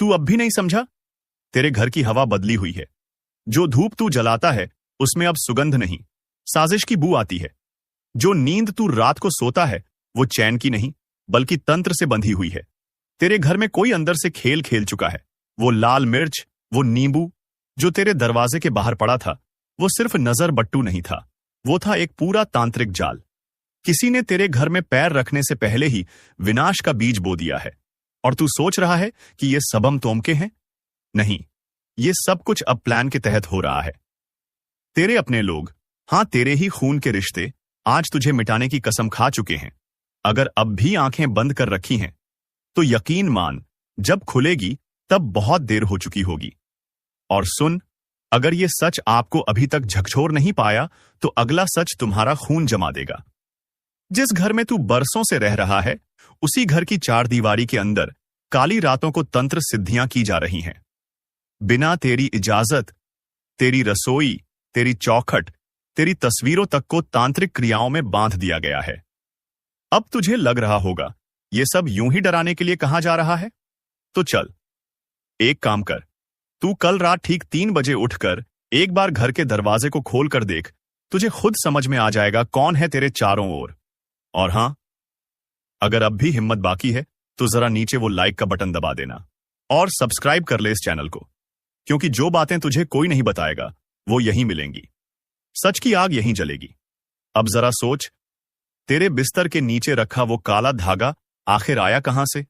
तू अब भी नहीं समझा? तेरे घर की हवा बदली हुई है। जो धूप तू जलाता है उसमें अब सुगंध नहीं, साजिश की बू आती है। जो नींद तू रात को सोता है वो चैन की नहीं, बल्कि तंत्र से बंधी हुई है। तेरे घर में कोई अंदर से खेल खेल चुका है। वो लाल मिर्च, वो नींबू जो तेरे दरवाजे के बाहर पड़ा था, वो सिर्फ नजर बट्टू नहीं था, वो था एक पूरा तांत्रिक जाल। किसी ने तेरे घर में पैर रखने से पहले ही विनाश का बीज बो दिया है। और तू सोच रहा है कि ये सबम तोमके हैं? नहीं, ये सब कुछ अब प्लान के तहत हो रहा है। तेरे अपने लोग, हां तेरे ही खून के रिश्ते, आज तुझे मिटाने की कसम खा चुके हैं। अगर अब भी आंखें बंद कर रखी हैं तो यकीन मान, जब खुलेगी तब बहुत देर हो चुकी होगी। और सुन, अगर ये सच आपको अभी तक झकझोर नहीं पाया तो अगला सच तुम्हारा खून जमा देगा। जिस घर में तू बरसों से रह रहा है, उसी घर की चार दीवारी के अंदर काली रातों को तंत्र सिद्धियां की जा रही हैं। बिना तेरी इजाजत, तेरी रसोई, तेरी चौखट, तेरी तस्वीरों तक को तांत्रिक क्रियाओं में बांध दिया गया है। अब तुझे लग रहा होगा ये सब यूं ही डराने के लिए कहा जा रहा है। तो चल, एक काम कर, तू कल रात ठीक 3 बजे उठकर एक बार घर के दरवाजे को खोल कर देख। तुझे खुद समझ में आ जाएगा कौन है तेरे चारों ओर। और हां, अगर अब भी हिम्मत बाकी है तो जरा नीचे वो लाइक का बटन दबा देना और सब्सक्राइब कर ले इस चैनल को, क्योंकि जो बातें तुझे कोई नहीं बताएगा वो यहीं मिलेंगी। सच की आग यहीं जलेगी। अब जरा सोच, तेरे बिस्तर के नीचे रखा वो काला धागा आखिर आया कहां से?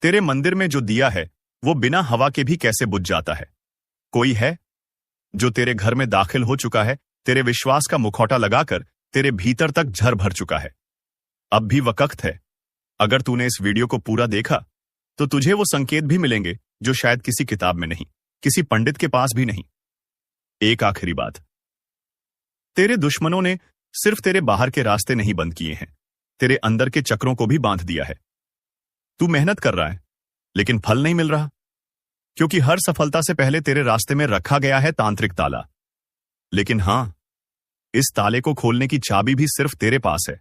तेरे मंदिर में जो दिया है वो बिना हवा के भी कैसे बुझ जाता है? कोई है जो तेरे घर में दाखिल हो चुका है, तेरे विश्वास का मुखौटा लगाकर तेरे भीतर तक झर भर चुका है। अब भी वक्त है। अगर तूने इस वीडियो को पूरा देखा तो तुझे वो संकेत भी मिलेंगे जो शायद किसी किताब में नहीं, किसी पंडित के पास भी नहीं। एक आखिरी बात, तेरे दुश्मनों ने सिर्फ तेरे बाहर के रास्ते नहीं बंद किए हैं, तेरे अंदर के चक्रों को भी बांध दिया है। तू मेहनत कर रहा है लेकिन फल नहीं मिल रहा, क्योंकि हर सफलता से पहले तेरे रास्ते में रखा गया है तांत्रिक ताला। लेकिन हां, इस ताले को खोलने की चाबी भी सिर्फ तेरे पास है।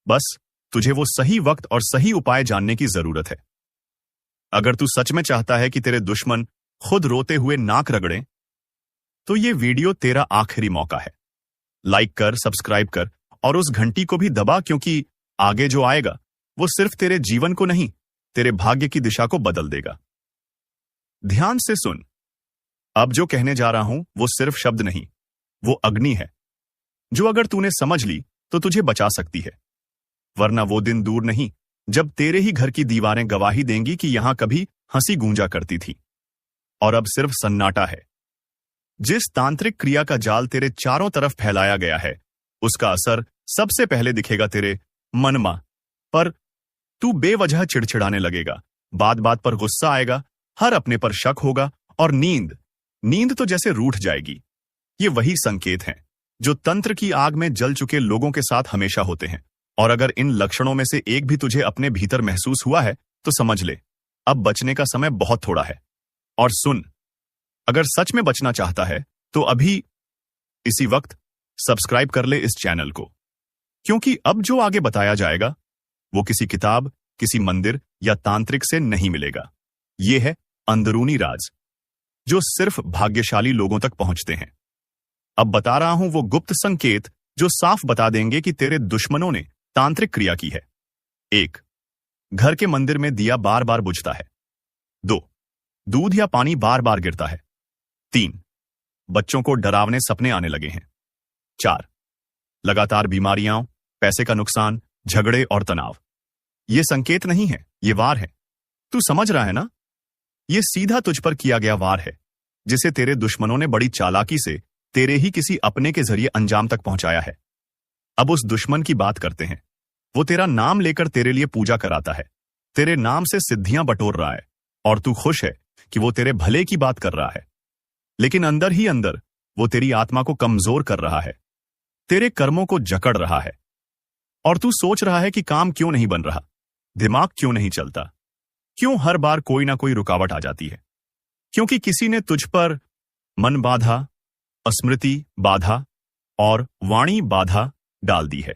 बस तुझे वो सही वक्त और सही उपाय जानने की जरूरत है। अगर तू सच में चाहता है कि तेरे दुश्मन खुद रोते हुए नाक रगड़ें, तो ये वीडियो तेरा आखिरी मौका है। लाइक कर, सब्सक्राइब कर और उस घंटी को भी दबा, क्योंकि आगे जो आएगा वो सिर्फ तेरे जीवन को नहीं, तेरे भाग्य की दिशा को बदल देगा। ध्यान से सुन, अब जो कहने जा रहा हूं वो सिर्फ शब्द नहीं, वो अग्नि है जो अगर तूने समझ ली तो तुझे बचा सकती है। वरना वो दिन दूर नहीं जब तेरे ही घर की दीवारें गवाही देंगी कि यहां कभी हंसी गूंजा करती थी और अब सिर्फ सन्नाटा है। जिस तांत्रिक क्रिया का जाल तेरे चारों तरफ फैलाया गया है, उसका असर सबसे पहले दिखेगा तेरे मनमा पर। तू बेवजह चिड़चिड़ाने लगेगा, बात बात पर गुस्सा आएगा, हर अपने पर शक होगा और नींद तो जैसे रूठ जाएगी। ये वही संकेत हैं जो तंत्र की आग में जल चुके लोगों के साथ हमेशा होते हैं। और अगर इन लक्षणों में से एक भी तुझे अपने भीतर महसूस हुआ है तो समझ ले, अब बचने का समय बहुत थोड़ा है। और सुन, अगर सच में बचना चाहता है तो अभी इसी वक्त सब्सक्राइब कर ले इस चैनल को, क्योंकि अब जो आगे बताया जाएगा वो किसी किताब, किसी मंदिर या तांत्रिक से नहीं मिलेगा। ये है अंदरूनी राज जो सिर्फ भाग्यशाली लोगों तक पहुंचते हैं। अब बता रहा हूं वो गुप्त संकेत जो साफ बता देंगे कि तेरे दुश्मनों ने तांत्रिक क्रिया की है। 1. घर के मंदिर में दिया बार बार बुझता है। 2. दूध या पानी बार बार गिरता है। 3. बच्चों को डरावने सपने आने लगे हैं। 4. लगातार बीमारियां, पैसे का नुकसान, झगड़े और तनाव। ये संकेत नहीं है, ये वार है। तू समझ रहा है ना? ये सीधा तुझ पर किया गया वार है, जिसे तेरे दुश्मनों ने बड़ी चालाकी से तेरे ही किसी अपने के जरिए अंजाम तक पहुंचाया है। अब उस दुश्मन की बात करते हैं। वो तेरा नाम लेकर तेरे लिए पूजा कराता है, तेरे नाम से सिद्धियां बटोर रहा है और तू खुश है कि वो तेरे भले की बात कर रहा है। लेकिन अंदर ही अंदर वो तेरी आत्मा को कमजोर कर रहा है, तेरे कर्मों को जकड़ रहा है। और तू सोच रहा है कि काम क्यों नहीं बन रहा, दिमाग क्यों नहीं चलता, क्यों हर बार कोई ना कोई रुकावट आ जाती है? क्योंकि किसी ने तुझ पर मन बाधा, स्मृति बाधा और वाणी बाधा डाल दी है।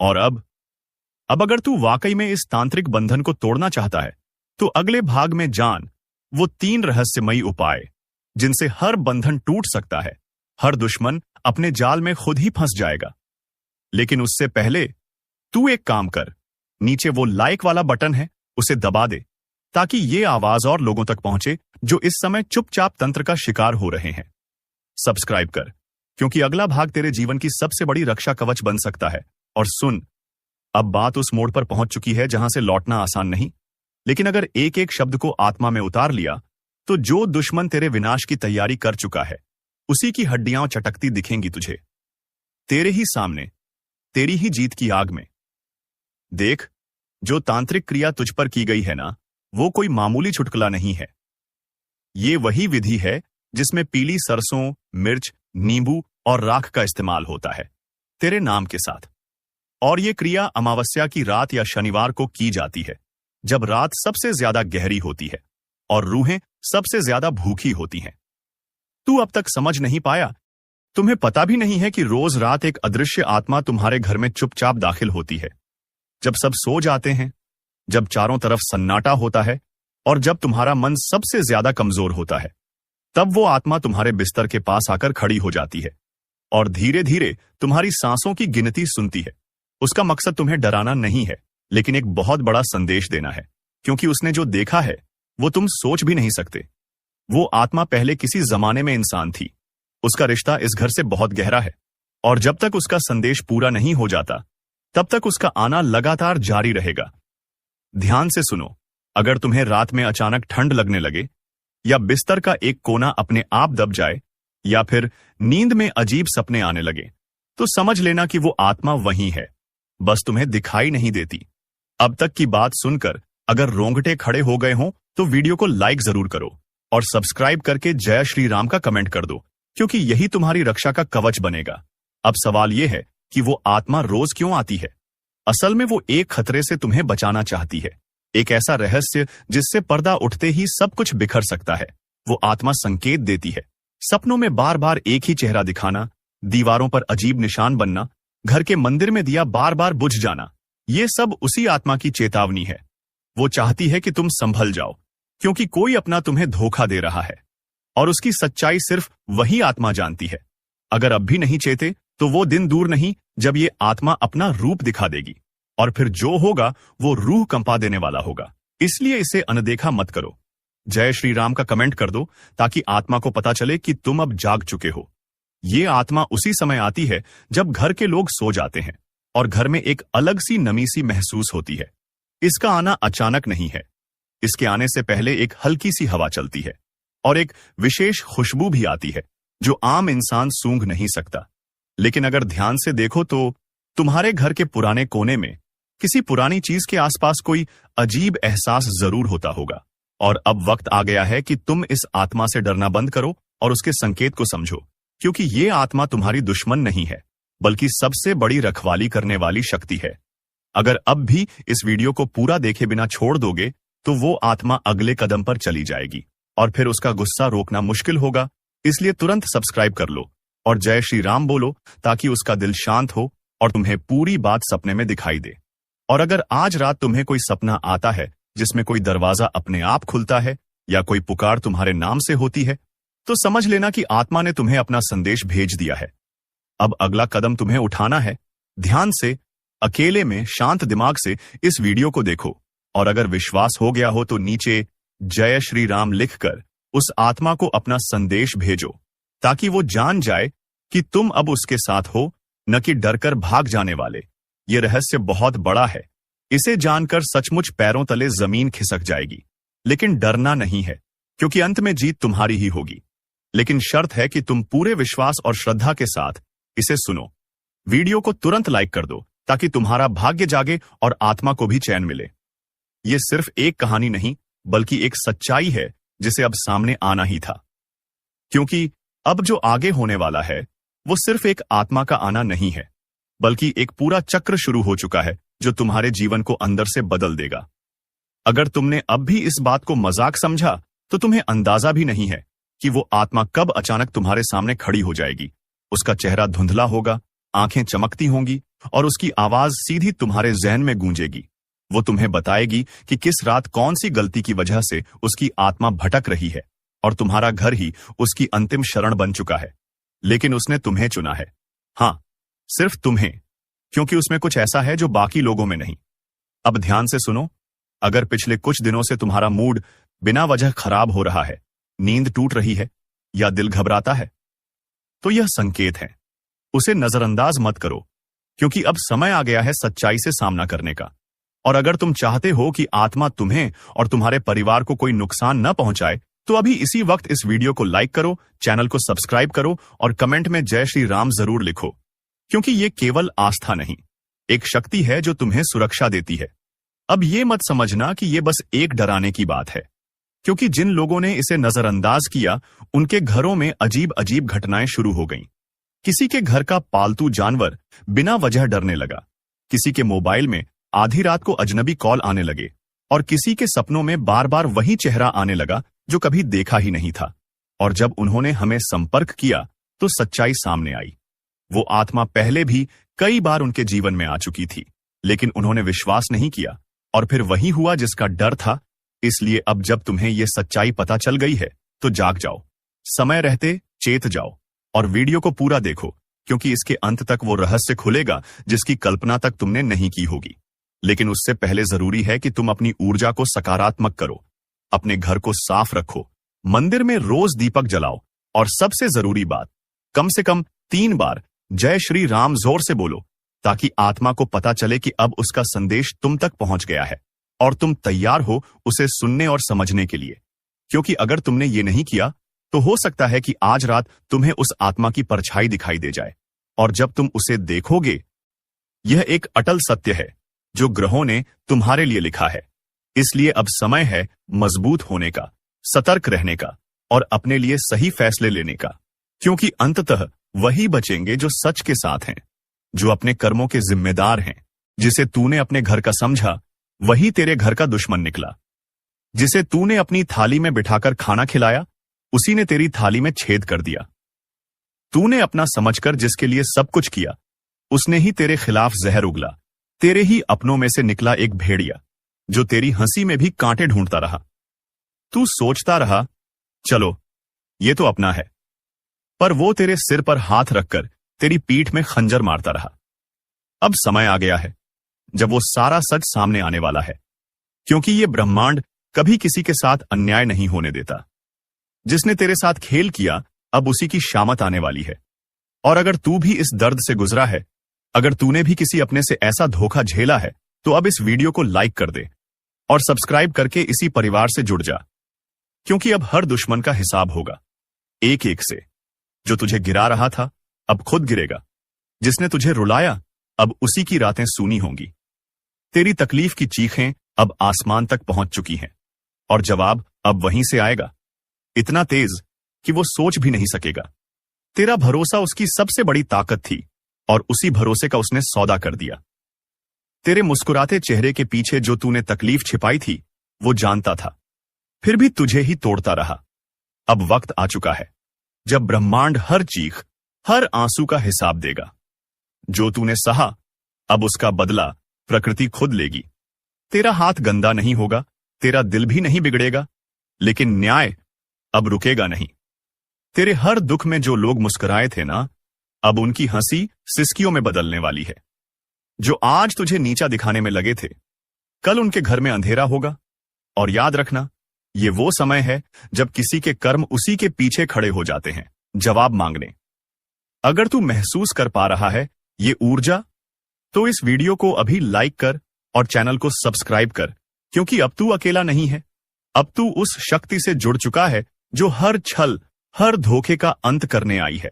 और अब अगर तू वाकई में इस तांत्रिक बंधन को तोड़ना चाहता है तो अगले भाग में जान वो 3 रहस्यमयी उपाय जिनसे हर बंधन टूट सकता है, हर दुश्मन अपने जाल में खुद ही फंस जाएगा। लेकिन उससे पहले तू एक काम कर, नीचे वो लाइक वाला बटन है, उसे दबा दे ताकि ये आवाज और लोगों तक पहुंचे जो इस समय चुपचाप तंत्र का शिकार हो रहे हैं। सब्सक्राइब कर, क्योंकि अगला भाग तेरे जीवन की सबसे बड़ी रक्षा कवच बन सकता है। और सुन, अब बात उस मोड़ पर पहुंच चुकी है जहां से लौटना आसान नहीं, लेकिन अगर एक एक शब्द को आत्मा में उतार लिया तो जो दुश्मन तेरे विनाश की तैयारी कर चुका है उसी की हड्डियां चटकती दिखेंगी तुझे, तेरे ही सामने, तेरी ही जीत की आग में। देख, जो तांत्रिक क्रिया तुझ पर की गई है ना, वो कोई मामूली चुटकुला नहीं है। ये वही विधि है जिसमें पीली सरसों, मिर्च, नींबू और राख का इस्तेमाल होता है तेरे नाम के साथ। और ये क्रिया अमावस्या की रात या शनिवार को की जाती है, जब रात सबसे ज्यादा गहरी होती है और रूहें सबसे ज्यादा भूखी होती हैं। तू अब तक समझ नहीं पाया, तुम्हें पता भी नहीं है कि रोज रात एक अदृश्य आत्मा तुम्हारे घर में चुपचाप दाखिल होती है। जब सब सो जाते हैं, जब चारों तरफ सन्नाटा होता है और जब तुम्हारा मन सबसे ज्यादा कमजोर होता है, तब वो आत्मा तुम्हारे बिस्तर के पास आकर खड़ी हो जाती है और धीरे धीरे तुम्हारी सांसों की गिनती सुनती है। उसका मकसद तुम्हें डराना नहीं है, लेकिन एक बहुत बड़ा संदेश देना है, क्योंकि उसने जो देखा है वो तुम सोच भी नहीं सकते। वो आत्मा पहले किसी जमाने में इंसान थी। उसका रिश्ता इस घर से बहुत गहरा है और जब तक उसका संदेश पूरा नहीं हो जाता, तब तक उसका आना लगातार जारी रहेगा। ध्यान से सुनो, अगर तुम्हें रात में अचानक ठंड लगने लगे, या बिस्तर का एक कोना अपने आप दब जाए, या फिर नींद में अजीब सपने आने लगे, तो समझ लेना कि वो आत्मा वहीं है, बस तुम्हें दिखाई नहीं देती। अब तक की बात सुनकर अगर रोंगटे खड़े हो गए हों तो वीडियो को लाइक जरूर करो और सब्सक्राइब करके जय श्री राम का कमेंट कर दो, क्योंकि यही तुम्हारी रक्षा का कवच बनेगा। अब सवाल यह है कि वो आत्मा रोज क्यों आती है? असल में वो एक खतरे से तुम्हें बचाना चाहती है, एक ऐसा रहस्य जिससे पर्दा उठते ही सब कुछ बिखर सकता है। वो आत्मा संकेत देती है, सपनों में बार बार एक ही चेहरा दिखाना, दीवारों पर अजीब निशान बनना, घर के मंदिर में दिया बार बार बुझ जाना। ये सब उसी आत्मा की चेतावनी है। वो चाहती है कि तुम संभल जाओ, क्योंकि कोई अपना तुम्हें धोखा दे रहा है और उसकी सच्चाई सिर्फ वही आत्मा जानती है। अगर अब भी नहीं चेते तो वो दिन दूर नहीं जब ये आत्मा अपना रूप दिखा देगी, और फिर जो होगा वो रूह कंपा देने वाला होगा। इसलिए इसे अनदेखा मत करो। जय श्री राम का कमेंट कर दो ताकि आत्मा को पता चले कि तुम अब जाग चुके हो। ये आत्मा उसी समय आती है जब घर के लोग सो जाते हैं और घर में एक अलग सी नमी सी महसूस होती है। इसका आना अचानक नहीं है, इसके आने से पहले एक हल्की सी हवा चलती है और एक विशेष खुशबू भी आती है जो आम इंसान सूंघ नहीं सकता। लेकिन अगर ध्यान से देखो तो तुम्हारे घर के पुराने कोने में किसी पुरानी चीज के आसपास कोई अजीब एहसास जरूर होता होगा। और अब वक्त आ गया है कि तुम इस आत्मा से डरना बंद करो और उसके संकेत को समझो, क्योंकि ये आत्मा तुम्हारी दुश्मन नहीं है, बल्कि सबसे बड़ी रखवाली करने वाली शक्ति है। अगर अब भी इस वीडियो को पूरा देखे बिना छोड़ दोगे तो वो आत्मा अगले कदम पर चली जाएगी और फिर उसका गुस्सा रोकना मुश्किल होगा। इसलिए तुरंत सब्सक्राइब कर लो और जय श्री राम बोलो ताकि उसका दिल शांत हो और तुम्हें पूरी बात सपने में दिखाई दे। और अगर आज रात तुम्हें कोई सपना आता है जिसमें कोई दरवाजा अपने आप खुलता है या कोई पुकार तुम्हारे नाम से होती है, तो समझ लेना कि आत्मा ने तुम्हें अपना संदेश भेज दिया है। अब अगला कदम तुम्हें उठाना है। ध्यान से, अकेले में, शांत दिमाग से इस वीडियो को देखो और अगर विश्वास हो गया हो तो नीचे जय श्री राम लिखकर उस आत्मा को अपना संदेश भेजो, ताकि वो जान जाए कि तुम अब उसके साथ हो, न कि डरकर भाग जाने वाले। ये रहस्य बहुत बड़ा है, इसे जानकर सचमुच पैरों तले जमीन खिसक जाएगी। लेकिन डरना नहीं है, क्योंकि अंत में जीत तुम्हारी ही होगी। लेकिन शर्त है कि तुम पूरे विश्वास और श्रद्धा के साथ इसे सुनो। वीडियो को तुरंत लाइक कर दो ताकि तुम्हारा भाग्य जागे और आत्मा को भी चैन मिले। यह सिर्फ एक कहानी नहीं, बल्कि एक सच्चाई है जिसे अब सामने आना ही था। क्योंकि अब जो आगे होने वाला है वो सिर्फ एक आत्मा का आना नहीं है, बल्कि एक पूरा चक्र शुरू हो चुका है जो तुम्हारे जीवन को अंदर से बदल देगा। अगर तुमने अब भी इस बात को मजाक समझा तो तुम्हें अंदाजा भी नहीं है कि वो आत्मा कब अचानक तुम्हारे सामने खड़ी हो जाएगी। उसका चेहरा धुंधला होगा, आंखें चमकती होंगी और उसकी आवाज सीधी तुम्हारे जहन में गूंजेगी। वो तुम्हें बताएगी कि किस रात कौन सी गलती की वजह से उसकी आत्मा भटक रही है और तुम्हारा घर ही उसकी अंतिम शरण बन चुका है। लेकिन उसने तुम्हें चुना है। हाँ, सिर्फ तुम्हें, क्योंकि उसमें कुछ ऐसा है जो बाकी लोगों में नहीं। अब ध्यान से सुनो, अगर पिछले कुछ दिनों से तुम्हारा मूड बिना वजह खराब हो रहा है, नींद टूट रही है या दिल घबराता है, तो यह संकेत है। उसे नजरअंदाज मत करो, क्योंकि अब समय आ गया है सच्चाई से सामना करने का। और अगर तुम चाहते हो कि आत्मा तुम्हें और तुम्हारे परिवार को कोई नुकसान न पहुंचाए, तो अभी इसी वक्त इस वीडियो को लाइक करो, चैनल को सब्सक्राइब करो और कमेंट में जय श्री राम जरूर लिखो, क्योंकि ये केवल आस्था नहीं, एक शक्ति है जो तुम्हें सुरक्षा देती है। अब ये मत समझना कि ये बस एक डराने की बात है, क्योंकि जिन लोगों ने इसे नजरअंदाज किया, उनके घरों में अजीब अजीब घटनाएं शुरू हो गईं। किसी के घर का पालतू जानवर बिना वजह डरने लगा, किसी के मोबाइल में आधी रात को अजनबी कॉल आने लगे और किसी के सपनों में बार बार वही चेहरा आने लगा जो कभी देखा ही नहीं था। और जब उन्होंने हमें संपर्क किया तो सच्चाई सामने आई। वो आत्मा पहले भी कई बार उनके जीवन में आ चुकी थी, लेकिन उन्होंने विश्वास नहीं किया और फिर वही हुआ जिसका डर था। इसलिए अब जब तुम्हें यह सच्चाई पता चल गई है तो जाग जाओ, समय रहते चेत जाओ और वीडियो को पूरा देखो, क्योंकि इसके अंत तक वो रहस्य खुलेगा जिसकी कल्पना तक तुमने नहीं की होगी। लेकिन उससे पहले जरूरी है कि तुम अपनी ऊर्जा को सकारात्मक करो, अपने घर को साफ रखो, मंदिर में रोज दीपक जलाओ और सबसे जरूरी बात, कम से कम 3 बार जय श्री राम जोर से बोलो, ताकि आत्मा को पता चले कि अब उसका संदेश तुम तक पहुंच गया है और तुम तैयार हो उसे सुनने और समझने के लिए। क्योंकि अगर तुमने ये नहीं किया तो हो सकता है कि आज रात तुम्हें उस आत्मा की परछाई दिखाई दे जाए, और जब तुम उसे देखोगे, यह एक अटल सत्य है जो ग्रहों ने तुम्हारे लिए लिखा है। इसलिए अब समय है मजबूत होने का, सतर्क रहने का और अपने लिए सही फैसले लेने का, क्योंकि अंततः वही बचेंगे जो सच के साथ हैं, जो अपने कर्मों के जिम्मेदार हैं। जिसे तूने अपने घर का समझा, वही तेरे घर का दुश्मन निकला। जिसे तूने अपनी थाली में बिठाकर खाना खिलाया, उसी ने तेरी थाली में छेद कर दिया। तूने अपना समझकर जिसके लिए सब कुछ किया, उसने ही तेरे खिलाफ जहर उगला। तेरे ही अपनों में से निकला एक भेड़िया, जो तेरी हंसी में भी कांटे ढूंढता रहा। तू सोचता रहा, चलो ये तो अपना है, पर वो तेरे सिर पर हाथ रखकर तेरी पीठ में खंजर मारता रहा। अब समय आ गया है जब वो सारा सच सामने आने वाला है, क्योंकि ये ब्रह्मांड कभी किसी के साथ अन्याय नहीं होने देता। जिसने तेरे साथ खेल किया, अब उसी की शामत आने वाली है। और अगर तू भी इस दर्द से गुजरा है, अगर तूने भी किसी अपने से ऐसा धोखा झेला है, तो अब इस वीडियो को लाइक कर दे और सब्सक्राइब करके इसी परिवार से जुड़ जा, क्योंकि अब हर दुश्मन का हिसाब होगा, एक एक से। जो तुझे गिरा रहा था, अब खुद गिरेगा। जिसने तुझे रुलाया, अब उसी की रातें सूनी होंगी। तेरी तकलीफ की चीखें अब आसमान तक पहुंच चुकी हैं और जवाब अब वहीं से आएगा, इतना तेज कि वो सोच भी नहीं सकेगा। तेरा भरोसा उसकी सबसे बड़ी ताकत थी और उसी भरोसे का उसने सौदा कर दिया। तेरे मुस्कुराते चेहरे के पीछे जो तूने तकलीफ छिपाई थी, वो जानता था, फिर भी तुझे ही तोड़ता रहा। अब वक्त आ चुका है जब ब्रह्मांड हर चीख, हर आंसू का हिसाब देगा। जो तूने सहा, अब उसका बदला प्रकृति खुद लेगी। तेरा हाथ गंदा नहीं होगा, तेरा दिल भी नहीं बिगड़ेगा, लेकिन न्याय अब रुकेगा नहीं। तेरे हर दुख में जो लोग मुस्कुराए थे ना, अब उनकी हंसी सिसकियों में बदलने वाली है। जो आज तुझे नीचा दिखाने में लगे थे, कल उनके घर में अंधेरा होगा। और याद रखना, ये वो समय है जब किसी के कर्म उसी के पीछे खड़े हो जाते हैं जवाब मांगने। अगर तू महसूस कर पा रहा है ये ऊर्जा, तो इस वीडियो को अभी लाइक कर और चैनल को सब्सक्राइब कर, क्योंकि अब तू अकेला नहीं है। अब तू उस शक्ति से जुड़ चुका है जो हर छल, हर धोखे का अंत करने आई है।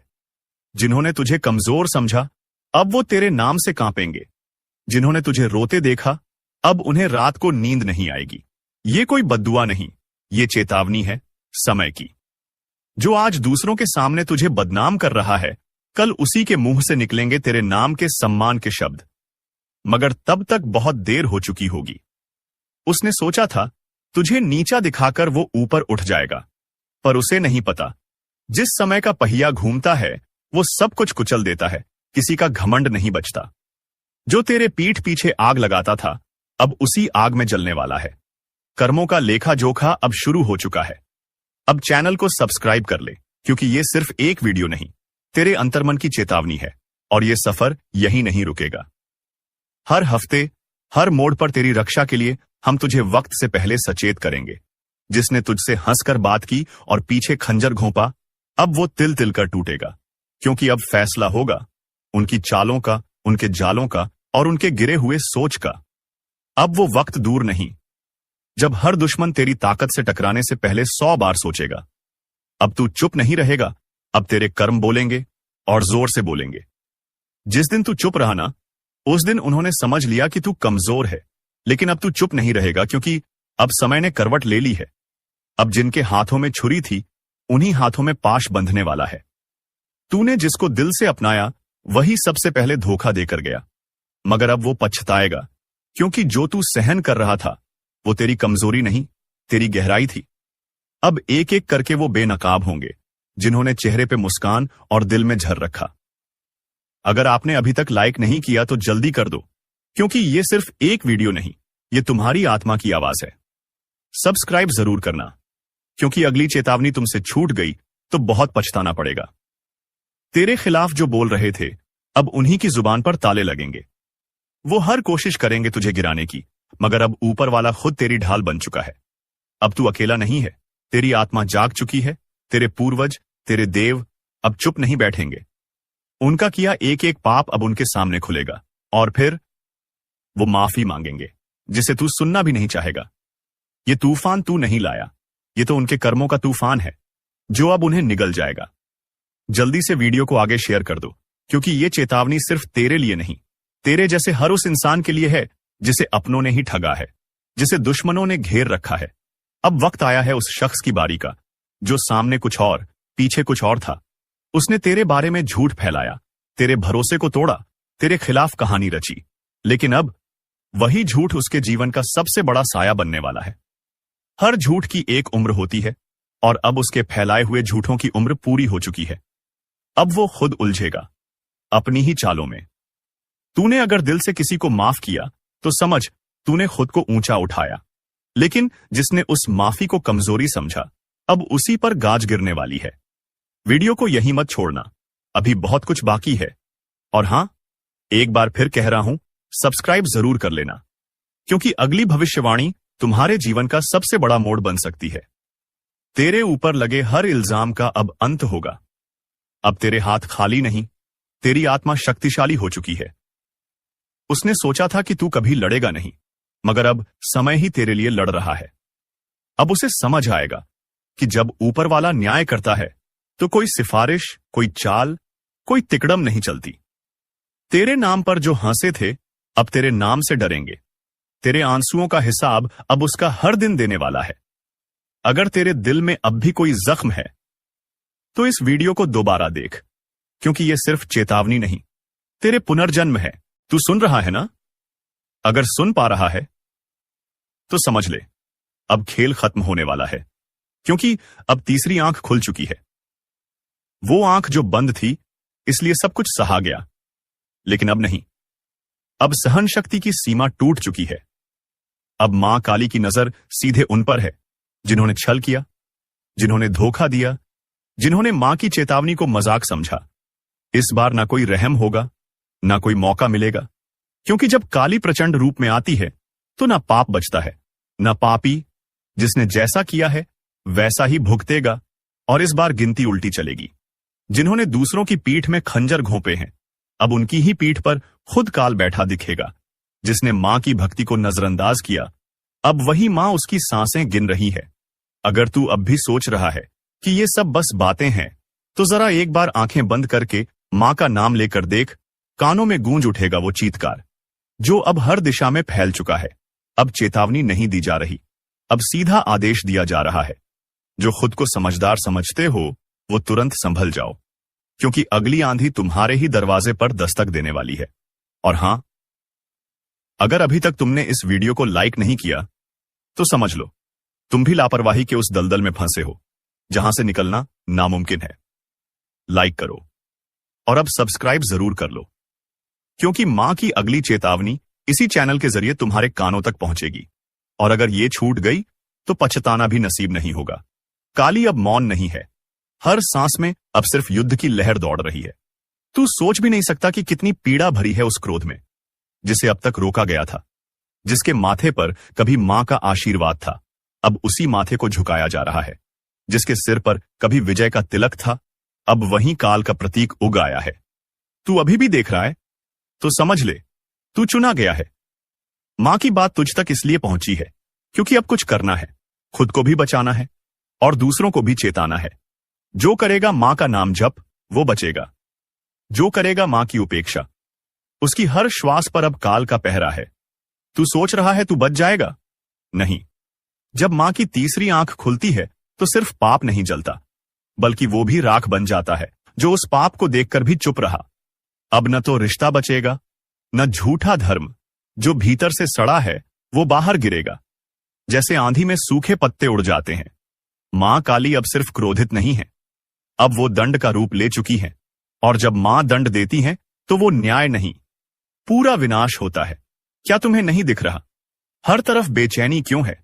जिन्होंने तुझे कमजोर समझा, अब वो तेरे नाम से कांपेंगे। जिन्होंने तुझे रोते देखा, अब उन्हें रात को नींद नहीं आएगी। ये कोई बद्दुआ नहीं, ये चेतावनी है समय की। जो आज दूसरों के सामने तुझे बदनाम कर रहा है, कल उसी के मुंह से निकलेंगे तेरे नाम के सम्मान के शब्द। मगर तब तक बहुत देर हो चुकी होगी। उसने सोचा था तुझे नीचा दिखाकर वो ऊपर उठ जाएगा, पर उसे नहीं पता, जिस समय का पहिया घूमता है वो सब कुछ कुचल देता है, किसी का घमंड नहीं बचता। जो तेरे पीठ पीछे आग लगाता था, अब उसी आग में जलने वाला है। कर्मों का लेखा जोखा अब शुरू हो चुका है। अब चैनल को सब्सक्राइब कर ले, क्योंकि ये सिर्फ एक वीडियो नहीं, तेरे अंतर्मन की चेतावनी है, और ये सफर यहीं नहीं रुकेगा। हर हफ्ते, हर मोड़ पर तेरी रक्षा के लिए हम तुझे वक्त से पहले सचेत करेंगे। जिसने तुझसे हंसकर बात की और पीछे खंजर घोंपा, अब वो तिल तिल कर टूटेगा, क्योंकि अब फैसला होगा उनकी चालों का, उनके जालों का और उनके गिरे हुए सोच का। अब वो वक्त दूर नहीं जब हर दुश्मन तेरी ताकत से टकराने से पहले 100 बार सोचेगा। अब तू चुप नहीं रहेगा, अब तेरे कर्म बोलेंगे और जोर से बोलेंगे। जिस दिन तू चुप रहा ना, उस दिन उन्होंने समझ लिया कि तू कमजोर है। लेकिन अब तू चुप नहीं रहेगा, क्योंकि अब समय ने करवट ले ली है। अब जिनके हाथों में छुरी थी, उन्हीं हाथों में पाश बंधने वाला है। तूने जिसको दिल से अपनाया, वही सबसे पहले धोखा देकर गया। मगर अब वो पछताएगा, क्योंकि जो तू सहन कर रहा था, वो तेरी कमजोरी नहीं, तेरी गहराई थी। अब एक एक करके वो बेनकाब होंगे, जिन्होंने चेहरे पे मुस्कान और दिल में झर रखा। अगर आपने अभी तक लाइक नहीं किया तो जल्दी कर दो, क्योंकि ये सिर्फ एक वीडियो नहीं, ये तुम्हारी आत्मा की आवाज है। सब्सक्राइब जरूर करना, क्योंकि अगली चेतावनी तुमसे छूट गई तो बहुत पछताना पड़ेगा। तेरे खिलाफ जो बोल रहे थे, अब उन्हीं की जुबान पर ताले लगेंगे। वो हर कोशिश करेंगे तुझे गिराने की, मगर अब ऊपर वाला खुद तेरी ढाल बन चुका है। अब तू अकेला नहीं है, तेरी आत्मा जाग चुकी है। तेरे पूर्वज, तेरे देव अब चुप नहीं बैठेंगे। उनका किया एक एक पाप अब उनके सामने खुलेगा, और फिर वो माफी मांगेंगे, जिसे तू सुनना भी नहीं चाहेगा। ये तूफान तू नहीं लाया, ये तो उनके कर्मों का तूफान है, जो अब उन्हें निगल जाएगा। जल्दी से वीडियो को आगे शेयर कर दो, क्योंकि ये चेतावनी सिर्फ तेरे लिए नहीं, तेरे जैसे हर उस इंसान के लिए है जिसे अपनों ने ही ठगा है, जिसे दुश्मनों ने घेर रखा है। अब वक्त आया है उस शख्स की बारी का, जो सामने कुछ और, पीछे कुछ और था। उसने तेरे बारे में झूठ फैलाया, तेरे भरोसे को तोड़ा, तेरे खिलाफ कहानी रची। लेकिन अब वही झूठ उसके जीवन का सबसे बड़ा साया बनने वाला है। हर झूठ की एक उम्र होती है, और अब उसके फैलाए हुए झूठों की उम्र पूरी हो चुकी है। अब वो खुद उलझेगा अपनी ही चालों में। तूने अगर दिल से किसी को माफ किया, तो समझ तूने खुद को ऊंचा उठाया। लेकिन जिसने उस माफी को कमजोरी समझा, अब उसी पर गाज गिरने वाली है। वीडियो को यहीं मत छोड़ना, अभी बहुत कुछ बाकी है। और हां, एक बार फिर कह रहा हूं, सब्सक्राइब जरूर कर लेना, क्योंकि अगली भविष्यवाणी तुम्हारे जीवन का सबसे बड़ा मोड़ बन सकती है। तेरे ऊपर लगे हर इल्जाम का अब अंत होगा। अब तेरे हाथ खाली नहीं, तेरी आत्मा शक्तिशाली हो चुकी है। उसने सोचा था कि तू कभी लड़ेगा नहीं, मगर अब समय ही तेरे लिए लड़ रहा है। अब उसे समझ आएगा कि जब ऊपर वाला न्याय करता है, तो कोई सिफारिश, कोई चाल, कोई तिकड़म नहीं चलती। तेरे नाम पर जो हंसे थे, अब तेरे नाम से डरेंगे। तेरे आंसुओं का हिसाब अब उसका हर दिन देने वाला है। अगर तेरे दिल में अब भी कोई जख्म है, तो इस वीडियो को दोबारा देख, क्योंकि यह सिर्फ चेतावनी नहीं, तेरे पुनर्जन्म है। तू सुन रहा है ना? अगर सुन पा रहा है तो समझ ले, अब खेल खत्म होने वाला है, क्योंकि अब तीसरी आंख खुल चुकी है। वो आंख जो बंद थी, इसलिए सब कुछ सहा गया, लेकिन अब नहीं। अब सहन शक्ति की सीमा टूट चुकी है। अब मां काली की नजर सीधे उन पर है, जिन्होंने छल किया, जिन्होंने धोखा दिया, जिन्होंने मां की चेतावनी को मजाक समझा। इस बार ना कोई रहम होगा, ना कोई मौका मिलेगा, क्योंकि जब काली प्रचंड रूप में आती है, तो ना पाप बचता है, ना पापी। जिसने जैसा किया है वैसा ही भुगतेगा, और इस बार गिनती उल्टी चलेगी। जिन्होंने दूसरों की पीठ में खंजर घोंपे हैं, अब उनकी ही पीठ पर खुद काल बैठा दिखेगा। जिसने मां की भक्ति को नजरअंदाज किया, अब वही मां उसकी सांसें गिन रही है। अगर तू अब भी सोच रहा है कि ये सब बस बातें हैं, तो जरा एक बार आंखें बंद करके मां का नाम लेकर देख। कानों में गूंज उठेगा वो चीत्कार, जो अब हर दिशा में फैल चुका है। अब चेतावनी नहीं दी जा रही, अब सीधा आदेश दिया जा रहा है। जो खुद को समझदार समझते हो, वो तुरंत संभल जाओ, क्योंकि अगली आंधी तुम्हारे ही दरवाजे पर दस्तक देने वाली है। और हां, अगर अभी तक तुमने इस वीडियो को लाइक नहीं किया, तो समझ लो तुम भी लापरवाही के उस दलदल में फंसे हो, जहां से निकलना नामुमकिन है। लाइक करो और अब सब्सक्राइब जरूर कर लो, क्योंकि मां की अगली चेतावनी इसी चैनल के जरिए तुम्हारे कानों तक पहुंचेगी। और अगर ये छूट गई तो पछताना भी नसीब नहीं होगा। काली अब मौन नहीं है, हर सांस में अब सिर्फ युद्ध की लहर दौड़ रही है। तू सोच भी नहीं सकता कि कितनी पीड़ा भरी है उस क्रोध में, जिसे अब तक रोका गया था। जिसके माथे पर कभी मां का आशीर्वाद था, अब उसी माथे को झुकाया जा रहा है। जिसके सिर पर कभी विजय का तिलक था, अब वहीं काल का प्रतीक उग आया है। तू अभी भी देख रहा है तो समझ ले, तू चुना गया है। मां की बात तुझ तक इसलिए पहुंची है क्योंकि अब कुछ करना है, खुद को भी बचाना है और दूसरों को भी चेताना है। जो करेगा मां का नाम जप वो बचेगा, जो करेगा मां की उपेक्षा उसकी हर श्वास पर अब काल का पहरा है। तू सोच रहा है तू बच जाएगा? नहीं। जब मां की तीसरी आंख खुलती है तो सिर्फ पाप नहीं जलता, बल्कि वो भी राख बन जाता है जो उस पाप को देखकर भी चुप रहा। अब न तो रिश्ता बचेगा, न झूठा धर्म जो भीतर से सड़ा है वो बाहर गिरेगा। जैसे आंधी में सूखे पत्ते उड़ जाते हैं, मां काली अब सिर्फ क्रोधित नहीं है, अब वो दंड का रूप ले चुकी है। और जब मां दंड देती है तो वो न्याय नहीं, पूरा विनाश होता है। क्या तुम्हें नहीं दिख रहा? हर तरफ बेचैनी क्यों है?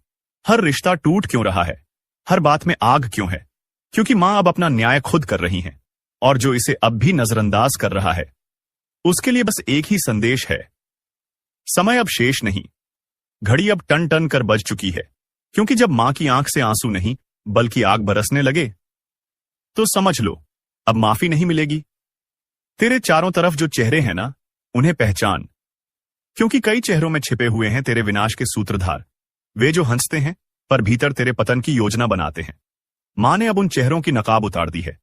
हर रिश्ता टूट क्यों रहा है? हर बात में आग क्यों है? क्योंकि मां अब अपना न्याय खुद कर रही है, और जो इसे अब भी नजरअंदाज कर रहा है उसके लिए बस एक ही संदेश है, समय अब शेष नहीं। घड़ी अब टन टन कर बज चुकी है, क्योंकि जब मां की आंख से आंसू नहीं बल्कि आग बरसने लगे तो समझ लो अब माफी नहीं मिलेगी। तेरे चारों तरफ जो चेहरे हैं ना, उन्हें पहचान, क्योंकि कई चेहरों में छिपे हुए हैं तेरे विनाश के सूत्रधार। वे जो हंसते हैं पर भीतर तेरे पतन की योजना बनाते हैं। मां ने अब उन चेहरों की नकाब उतार दी है।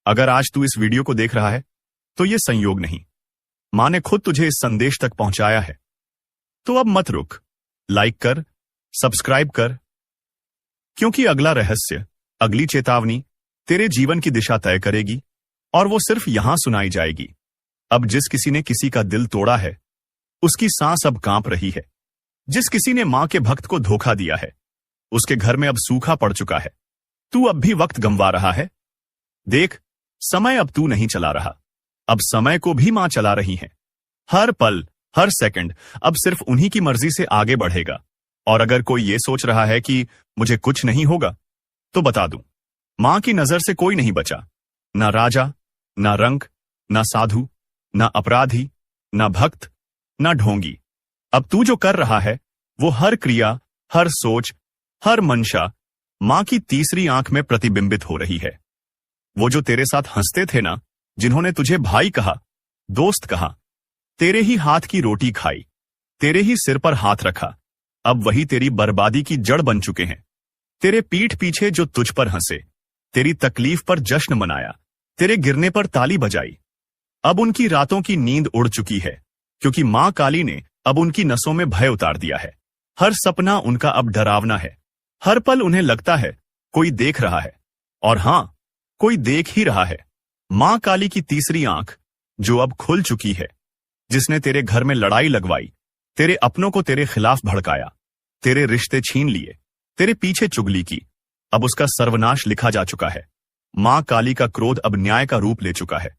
अगर आज तू इस वीडियो को देख रहा है तो यह संयोग नहीं, मां ने खुद तुझे इस संदेश तक पहुंचाया है। तो अब मत रुक, लाइक कर, सब्सक्राइब कर, क्योंकि अगला रहस्य, अगली चेतावनी तेरे जीवन की दिशा तय करेगी, और वो सिर्फ यहां सुनाई जाएगी। अब जिस किसी ने किसी का दिल तोड़ा है उसकी सांस अब कांप रही है। जिस किसी ने मां के भक्त को धोखा दिया है उसके घर में अब सूखा पड़ चुका है। तू अब भी वक्त गंवा रहा है? देख, समय अब तू नहीं चला रहा, अब समय को भी मां चला रही है। हर पल, हर सेकंड अब सिर्फ उन्हीं की मर्जी से आगे बढ़ेगा। और अगर कोई ये सोच रहा है कि मुझे कुछ नहीं होगा, तो बता दूं, मां की नजर से कोई नहीं बचा। ना राजा, ना रंक, ना साधु, ना अपराधी, ना भक्त, ना ढोंगी। अब तू जो कर रहा है वो हर क्रिया, हर सोच, हर मंशा मां की तीसरी आंख में प्रतिबिंबित हो रही है। वो जो तेरे साथ हंसते थे ना, जिन्होंने तुझे भाई कहा, दोस्त कहा, तेरे ही हाथ की रोटी खाई, तेरे ही सिर पर हाथ रखा, अब वही तेरी बर्बादी की जड़ बन चुके हैं। तेरे पीठ पीछे जो तुझ पर हंसे, तेरी तकलीफ पर जश्न मनाया, तेरे गिरने पर ताली बजाई, अब उनकी रातों की नींद उड़ चुकी है, क्योंकि मां काली ने अब उनकी नसों में भय उतार दिया है। हर सपना उनका अब डरावना है। हर पल उन्हें लगता है कोई देख रहा है, और हां, कोई देख ही रहा है। मां काली की तीसरी आंख जो अब खुल चुकी है, जिसने तेरे घर में लड़ाई लगवाई, तेरे अपनों को तेरे खिलाफ भड़काया, तेरे रिश्ते छीन लिए, तेरे पीछे चुगली की, अब उसका सर्वनाश लिखा जा चुका है। मां काली का क्रोध अब न्याय का रूप ले चुका है।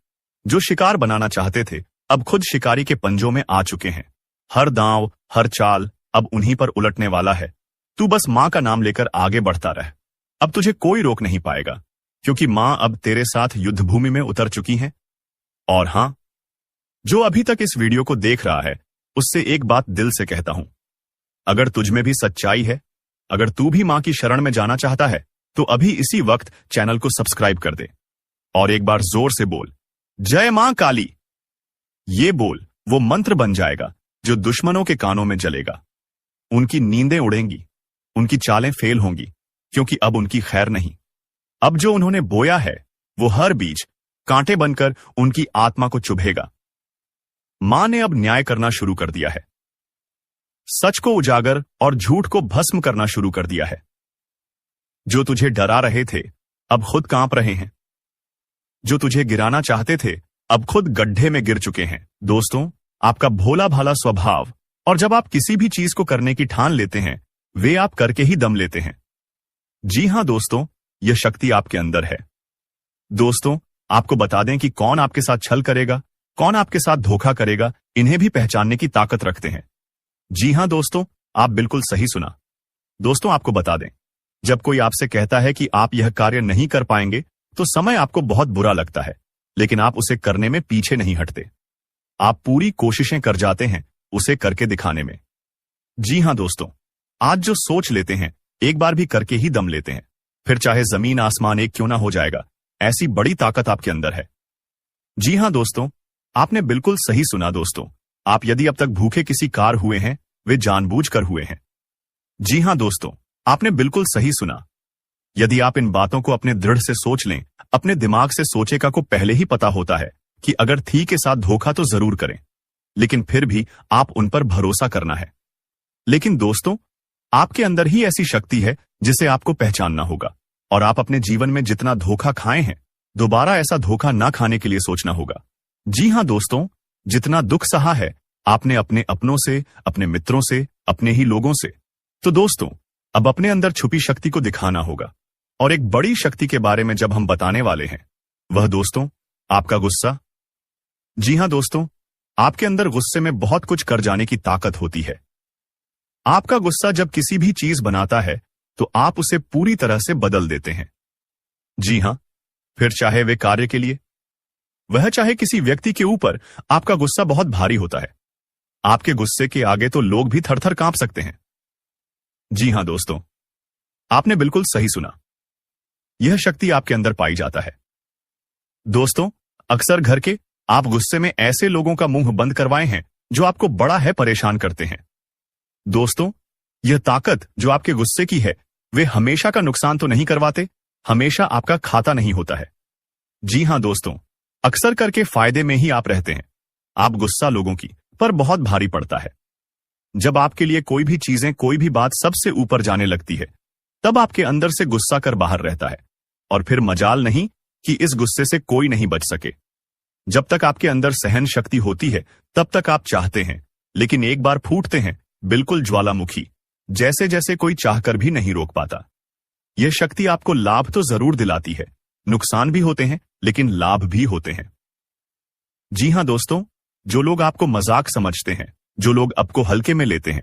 जो शिकार बनाना चाहते थे अब खुद शिकारी के पंजों में आ चुके हैं। हर दांव, हर चाल अब उन्हीं पर उलटने वाला है। तू बस मां का नाम लेकर आगे बढ़ता रह, अब तुझे कोई रोक नहीं पाएगा, क्योंकि मां अब तेरे साथ युद्ध भूमि में उतर चुकी हैं। और हां, जो अभी तक इस वीडियो को देख रहा है उससे एक बात दिल से कहता हूं, अगर तुझ में भी सच्चाई है, अगर तू भी मां की शरण में जाना चाहता है, तो अभी इसी वक्त चैनल को सब्सक्राइब कर दे और एक बार जोर से बोल, जय मां काली। ये बोल वो मंत्र बन जाएगा जो दुश्मनों के कानों में जलेगा। उनकी नींदें उड़ेंगी, उनकी चालें फेल होंगी, क्योंकि अब उनकी खैर नहीं। अब जो उन्होंने बोया है वो हर बीज कांटे बनकर उनकी आत्मा को चुभेगा। मां ने अब न्याय करना शुरू कर दिया है, सच को उजागर और झूठ को भस्म करना शुरू कर दिया है। जो तुझे डरा रहे थे अब खुद कांप रहे हैं, जो तुझे गिराना चाहते थे अब खुद गड्ढे में गिर चुके हैं। दोस्तों, आपका भोला भाला स्वभाव और जब आप किसी भी चीज को करने की ठान लेते हैं, वे आप करके ही दम लेते हैं। जी हां दोस्तों, यह शक्ति आपके अंदर है। दोस्तों, आपको बता दें कि कौन आपके साथ छल करेगा, कौन आपके साथ धोखा करेगा, इन्हें भी पहचानने की ताकत रखते हैं। जी हां दोस्तों, आप बिल्कुल सही सुना। दोस्तों आपको बता दें, जब कोई आपसे कहता है कि आप यह कार्य नहीं कर पाएंगे, तो समय आपको बहुत बुरा लगता है, लेकिन आप उसे करने में पीछे नहीं हटते। आप पूरी कोशिशें कर जाते हैं उसे करके दिखाने में। जी हां दोस्तों, आज जो सोच लेते हैं, एक बार भी करके ही दम लेते हैं, फिर चाहे जमीन आसमान एक क्यों ना हो जाएगा, ऐसी बड़ी ताकत आपके अंदर है। जी हां दोस्तों, आपने बिल्कुल सही सुना दोस्तों। आप यदि अब तक भूखे किसी कार हुए हैं, वे जानबूझकर हुए हैं। जी हां दोस्तों, आपने बिल्कुल सही सुना। यदि आप इन बातों को अपने दृढ़ से सोच लें, अपने दिमाग से सोचेगा को पहले ही पता होता है कि अगर थी के साथ धोखा तो जरूर करें, लेकिन फिर भी आप उन पर भरोसा करना है। लेकिन दोस्तों, आपके अंदर ही ऐसी शक्ति है जिसे आपको पहचानना होगा, और आप अपने जीवन में जितना धोखा खाए हैं, दोबारा ऐसा धोखा ना खाने के लिए सोचना होगा। जी हां दोस्तों, जितना दुख सहा है आपने अपने अपनों से, अपने मित्रों से, अपने ही लोगों से, तो दोस्तों अब अपने अंदर छुपी शक्ति को दिखाना होगा। और एक बड़ी शक्ति के बारे में जब हम बताने वाले हैं, वह दोस्तों आपका गुस्सा। जी हां दोस्तों, आपके अंदर गुस्से में बहुत कुछ कर जाने की ताकत होती है। आपका गुस्सा जब किसी भी चीज बनाता है तो आप उसे पूरी तरह से बदल देते हैं। जी हां, फिर चाहे वे कार्य के लिए, वह चाहे किसी व्यक्ति के ऊपर, आपका गुस्सा बहुत भारी होता है। आपके गुस्से के आगे तो लोग भी थर थर कांप सकते हैं। जी हां दोस्तों, आपने बिल्कुल सही सुना। यह शक्ति आपके अंदर पाई जाता है। दोस्तों, अक्सर घर के आप गुस्से में ऐसे लोगों का मुंह बंद करवाए हैं जो आपको बड़ा है परेशान करते हैं। दोस्तों, यह ताकत जो आपके गुस्से की है, वे हमेशा का नुकसान तो नहीं करवाते, हमेशा आपका खाता नहीं होता है। जी हां दोस्तों, अक्सर करके फायदे में ही आप रहते हैं। आप गुस्सा लोगों की पर बहुत भारी पड़ता है। जब आपके लिए कोई भी चीजें, कोई भी बात सबसे ऊपर जाने लगती है, तब आपके अंदर से गुस्सा कर बाहर रहता है, और फिर मजाल नहीं कि इस गुस्से से कोई नहीं बच सके। जब तक आपके अंदर सहन शक्ति होती है, तब तक आप चाहते हैं, लेकिन एक बार फूटते हैं, बिल्कुल ज्वालामुखी, जैसे जैसे कोई चाहकर भी नहीं रोक पाता। यह शक्ति आपको लाभ तो जरूर दिलाती है, नुकसान भी होते हैं, लेकिन लाभ भी होते हैं। जी हां दोस्तों, जो लोग आपको मजाक समझते हैं, जो लोग आपको हल्के में लेते हैं,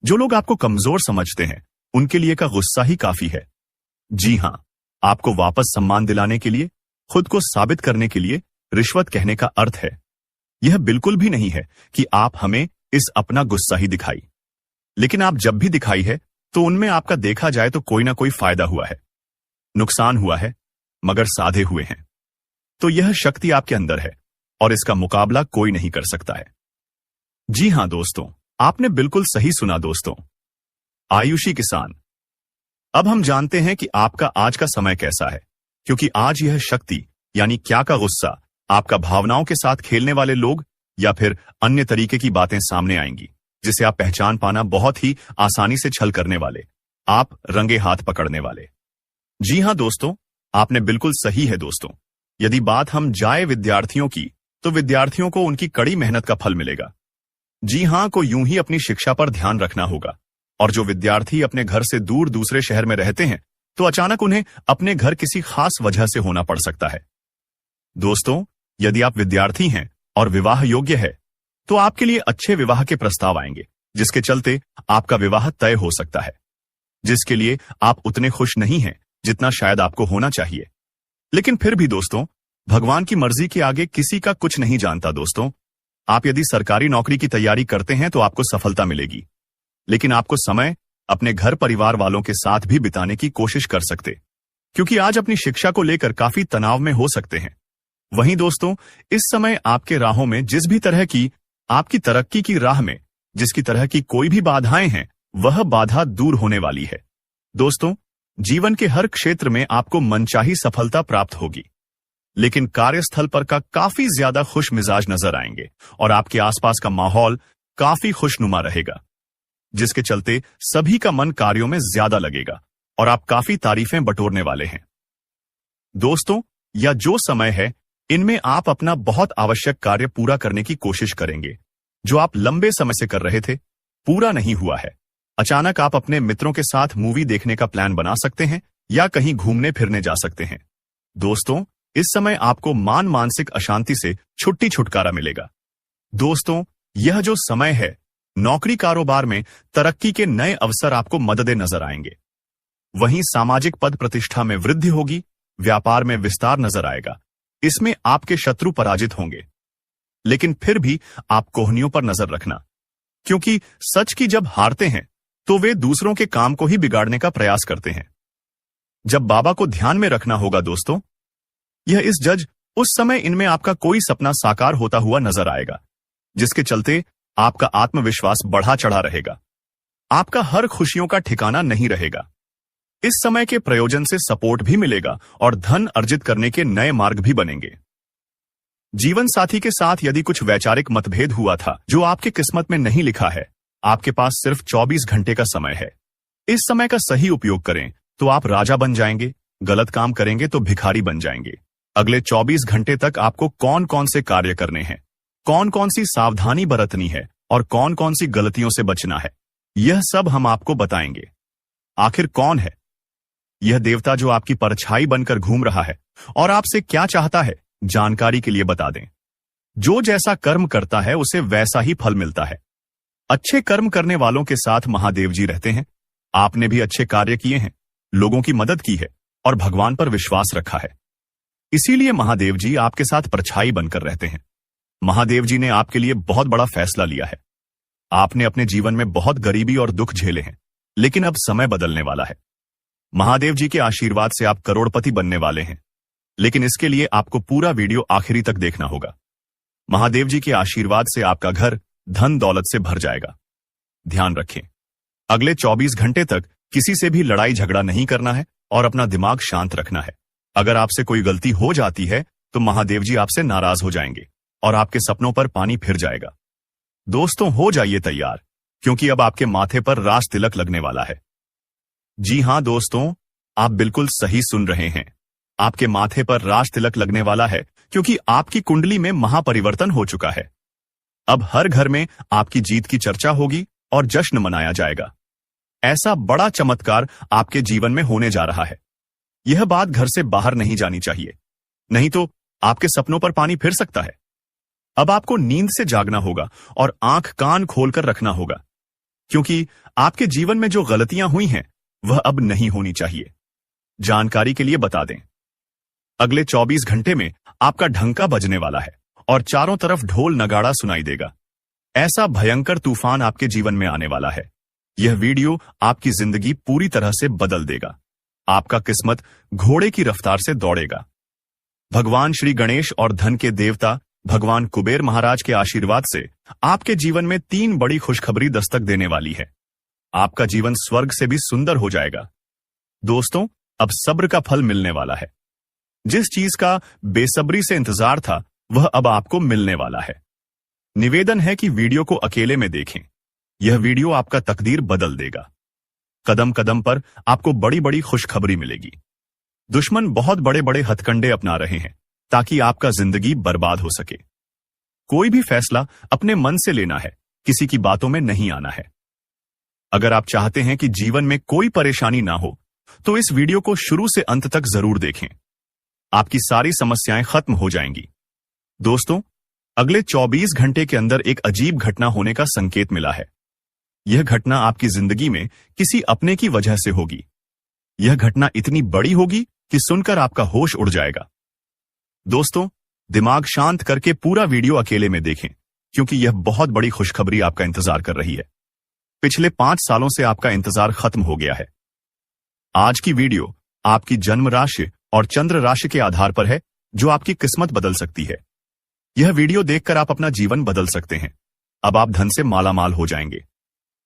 जो लोग आपको कमजोर समझते हैं, उनके लिए का गुस्सा ही काफी है। जी हां, आपको वापस सम्मान दिलाने के लिए, खुद को साबित करने के लिए रिश्वत कहने का अर्थ है। यह बिल्कुल भी नहीं है कि आप हमें इस अपना गुस्सा ही दिखाई, लेकिन आप जब भी दिखाई है तो उनमें आपका देखा जाए तो कोई ना कोई फायदा हुआ है, नुकसान हुआ है, मगर साधे हुए हैं। तो यह शक्ति आपके अंदर है और इसका मुकाबला कोई नहीं कर सकता है। जी हां दोस्तों, आपने बिल्कुल सही सुना दोस्तों। आयुषी किसान, अब हम जानते हैं कि आपका आज का समय कैसा है, क्योंकि आज यह शक्ति यानी क्या का गुस्सा, आपका भावनाओं के साथ खेलने वाले लोग या फिर अन्य तरीके की बातें सामने आएंगी, जिसे आप पहचान पाना बहुत ही आसानी से छल करने वाले, आप रंगे हाथ पकड़ने वाले। जी हां दोस्तों, आपने बिल्कुल सही है दोस्तों। यदि बात हम जाए विद्यार्थियों की, तो विद्यार्थियों को उनकी कड़ी मेहनत का फल मिलेगा। जी हां, को यूं ही अपनी शिक्षा पर ध्यान रखना होगा। और जो विद्यार्थी अपने घर से दूर दूसरे शहर में रहते हैं, तो अचानक उन्हें अपने घर किसी खास वजह से होना पड़ सकता है। दोस्तों, यदि आप विद्यार्थी हैं और विवाह योग्य है, तो आपके लिए अच्छे विवाह के प्रस्ताव आएंगे, जिसके चलते आपका विवाह तय हो सकता है, जिसके लिए आप उतने खुश नहीं हैं जितना शायद आपको होना चाहिए। लेकिन फिर भी दोस्तों, भगवान की मर्जी के आगे किसी का कुछ नहीं जानता दोस्तों। आप यदि सरकारी नौकरी की तैयारी करते हैं तो आपको सफलता मिलेगी, लेकिन आपको समय अपने घर परिवार वालों के साथ भी बिताने की कोशिश कर सकते, क्योंकि आज अपनी शिक्षा को लेकर काफी तनाव में हो सकते हैं। वहीं दोस्तों, इस समय आपके राहों में जिस भी तरह की, आपकी तरक्की की राह में जिसकी तरह की कोई भी बाधाएं हैं, वह बाधा दूर होने वाली है। दोस्तों, जीवन के हर क्षेत्र में आपको मनचाही सफलता प्राप्त होगी, लेकिन कार्यस्थल पर का काफी ज्यादा खुश मिजाज नजर आएंगे और आपके आसपास का माहौल काफी खुशनुमा रहेगा, जिसके चलते सभी का मन कार्यों में ज्यादा लगेगा और आप काफी तारीफें बटोरने वाले हैं। दोस्तों, यह जो समय है, इनमें आप अपना बहुत आवश्यक कार्य पूरा करने की कोशिश करेंगे, जो आप लंबे समय से कर रहे थे, पूरा नहीं हुआ है। अचानक आप अपने मित्रों के साथ मूवी देखने का प्लान बना सकते हैं या कहीं घूमने फिरने जा सकते हैं। दोस्तों, इस समय आपको मानसिक अशांति से छुट्टी छुटकारा मिलेगा। दोस्तों, यह जो समय है, नौकरी कारोबार में तरक्की के नए अवसर आपको मददे नजर आएंगे। वहीं सामाजिक पद प्रतिष्ठा में वृद्धि होगी, व्यापार में विस्तार नजर आएगा। इसमें आपके शत्रु पराजित होंगे। लेकिन फिर भी आप कोहनियों पर नजर रखना, क्योंकि सच की जब हारते हैं तो वे दूसरों के काम को ही बिगाड़ने का प्रयास करते हैं। जब बाबा को ध्यान में रखना होगा दोस्तों, यह इस जज उस समय इनमें आपका कोई सपना साकार होता हुआ नजर आएगा, जिसके चलते आपका आत्मविश्वास बढ़ा चढ़ा रहेगा। आपका हर खुशियों का ठिकाना नहीं रहेगा। इस समय के प्रयोजन से सपोर्ट भी मिलेगा और धन अर्जित करने के नए मार्ग भी बनेंगे। जीवन साथी के साथ यदि कुछ वैचारिक मतभेद हुआ था जो आपके किस्मत में नहीं लिखा है, आपके पास सिर्फ 24 घंटे का समय है। इस समय का सही उपयोग करें तो आप राजा बन जाएंगे, गलत काम करेंगे तो भिखारी बन जाएंगे। अगले 24 घंटे तक आपको कौन कौन से कार्य करने हैं, कौन कौन सी सावधानी बरतनी है और कौन कौन सी गलतियों से बचना है, यह सब हम आपको बताएंगे। आखिर कौन है यह देवता जो आपकी परछाई बनकर घूम रहा है और आपसे क्या चाहता है, जानकारी के लिए बता दें। जो जैसा कर्म करता है उसे वैसा ही फल मिलता है। अच्छे कर्म करने वालों के साथ महादेव जी रहते हैं। आपने भी अच्छे कार्य किए हैं, लोगों की मदद की है और भगवान पर विश्वास रखा है, इसीलिए महादेव जी आपके साथ परछाई बनकर रहते हैं। महादेव जी ने आपके लिए बहुत बड़ा फैसला लिया है। आपने अपने जीवन में बहुत गरीबी और दुख झेले हैं, लेकिन अब समय बदलने वाला है। महादेव जी के आशीर्वाद से आप करोड़पति बनने वाले हैं, लेकिन इसके लिए आपको पूरा वीडियो आखिरी तक देखना होगा। महादेव जी के आशीर्वाद से आपका घर धन दौलत से भर जाएगा। ध्यान रखें, अगले 24 घंटे तक किसी से भी लड़ाई झगड़ा नहीं करना है और अपना दिमाग शांत रखना है। अगर आपसे कोई गलती हो जाती है तो महादेव जी आपसे नाराज हो जाएंगे और आपके सपनों पर पानी फिर जाएगा। दोस्तों, हो जाइए तैयार, क्योंकि अब आपके माथे पर राज तिलक लगने वाला है। जी हां दोस्तों, आप बिल्कुल सही सुन रहे हैं। आपके माथे पर राज तिलक लगने वाला है, क्योंकि आपकी कुंडली में महापरिवर्तन हो चुका है। अब हर घर में आपकी जीत की चर्चा होगी और जश्न मनाया जाएगा। ऐसा बड़ा चमत्कार आपके जीवन में होने जा रहा है। यह बात घर से बाहर नहीं जानी चाहिए, नहीं तो आपके सपनों पर पानी फिर सकता है। अब आपको नींद से जागना होगा और आंख कान खोलकर रखना होगा, क्योंकि आपके जीवन में जो गलतियां हुई हैं वह अब नहीं होनी चाहिए। जानकारी के लिए बता दें, अगले 24 घंटे में आपका ढंका बजने वाला है और चारों तरफ ढोल नगाड़ा सुनाई देगा। ऐसा भयंकर तूफान आपके जीवन में आने वाला है। यह वीडियो आपकी जिंदगी पूरी तरह से बदल देगा। आपका किस्मत घोड़े की रफ्तार से दौड़ेगा। भगवान श्री गणेश और धन के देवता भगवान कुबेर महाराज के आशीर्वाद से आपके जीवन में 3 बड़ी खुशखबरी दस्तक देने वाली है। आपका जीवन स्वर्ग से भी सुंदर हो जाएगा। दोस्तों, अब सब्र का फल मिलने वाला है। जिस चीज का बेसब्री से इंतजार था वह अब आपको मिलने वाला है। निवेदन है कि वीडियो को अकेले में देखें। यह वीडियो आपका तकदीर बदल देगा। कदम कदम पर आपको बड़ी बड़ी खुशखबरी मिलेगी। दुश्मन बहुत बड़े बड़े हथकंडे अपना रहे हैं ताकि आपका जिंदगी बर्बाद हो सके। कोई भी फैसला अपने मन से लेना है, किसी की बातों में नहीं आना है। अगर आप चाहते हैं कि जीवन में कोई परेशानी ना हो तो इस वीडियो को शुरू से अंत तक जरूर देखें। आपकी सारी समस्याएं खत्म हो जाएंगी। दोस्तों, अगले 24 घंटे के अंदर एक अजीब घटना होने का संकेत मिला है। यह घटना आपकी जिंदगी में किसी अपने की वजह से होगी। यह घटना इतनी बड़ी होगी कि सुनकर आपका होश उड़ जाएगा। दोस्तों, दिमाग शांत करके पूरा वीडियो अकेले में देखें, क्योंकि यह बहुत बड़ी खुशखबरी आपका इंतजार कर रही है। पिछले 5 सालों से आपका इंतजार खत्म हो गया है। आज की वीडियो आपकी जन्म राशि और चंद्र राशि के आधार पर है, जो आपकी किस्मत बदल सकती है। यह वीडियो देखकर आप अपना जीवन बदल सकते हैं। अब आप धन से मालामाल हो जाएंगे।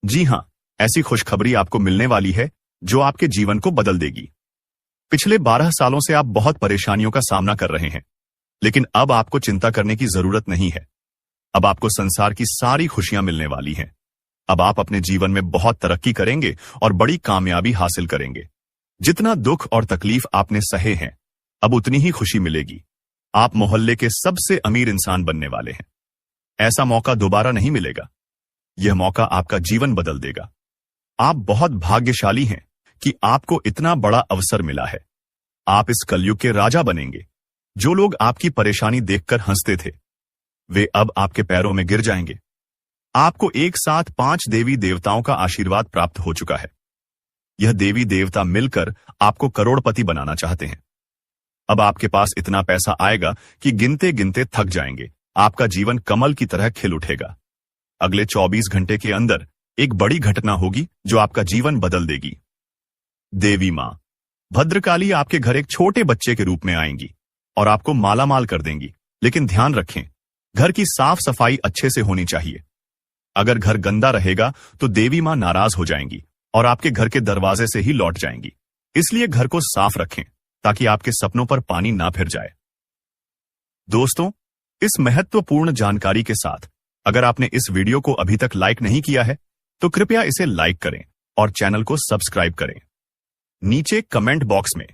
जी हां, ऐसी खुशखबरी आपको मिलने वाली है जो आपके जीवन को बदल देगी। पिछले 12 सालों से आप बहुत परेशानियों का सामना कर रहे हैं, लेकिन अब आपको चिंता करने की जरूरत नहीं है। अब आपको संसार की सारी खुशियां मिलने वाली हैं। अब आप अपने जीवन में बहुत तरक्की करेंगे और बड़ी कामयाबी हासिल करेंगे। जितना दुख और तकलीफ आपने सहे हैं, अब उतनी ही खुशी मिलेगी। आप मोहल्ले के सबसे अमीर इंसान बनने वाले हैं। ऐसा मौका दोबारा नहीं मिलेगा। यह मौका आपका जीवन बदल देगा। आप बहुत भाग्यशाली हैं कि आपको इतना बड़ा अवसर मिला है। आप इस कलयुग के राजा बनेंगे। जो लोग आपकी परेशानी देखकर हंसते थे, वे अब आपके पैरों में गिर जाएंगे। आपको एक साथ 5 देवी देवताओं का आशीर्वाद प्राप्त हो चुका है। यह देवी देवता मिलकर आपको करोड़पति बनाना चाहते हैं। अब आपके पास इतना पैसा आएगा कि गिनते गिनते थक जाएंगे। आपका जीवन कमल की तरह खिल उठेगा। अगले 24 घंटे के अंदर एक बड़ी घटना होगी जो आपका जीवन बदल देगी। देवी मां भद्रकाली आपके घर एक छोटे बच्चे के रूप में आएंगी और आपको मालामाल कर देंगी। लेकिन ध्यान रखें, घर की साफ सफाई अच्छे से होनी चाहिए। अगर घर गंदा रहेगा तो देवी मां नाराज हो जाएंगी और आपके घर के दरवाजे से ही लौट जाएंगी। इसलिए घर को साफ रखें ताकि आपके सपनों पर पानी ना फिर जाए। दोस्तों, इस महत्वपूर्ण जानकारी के साथ अगर आपने इस वीडियो को अभी तक लाइक नहीं किया है तो कृपया इसे लाइक करें और चैनल को सब्सक्राइब करें। नीचे कमेंट बॉक्स में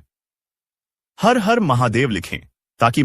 हर हर महादेव लिखें ताकि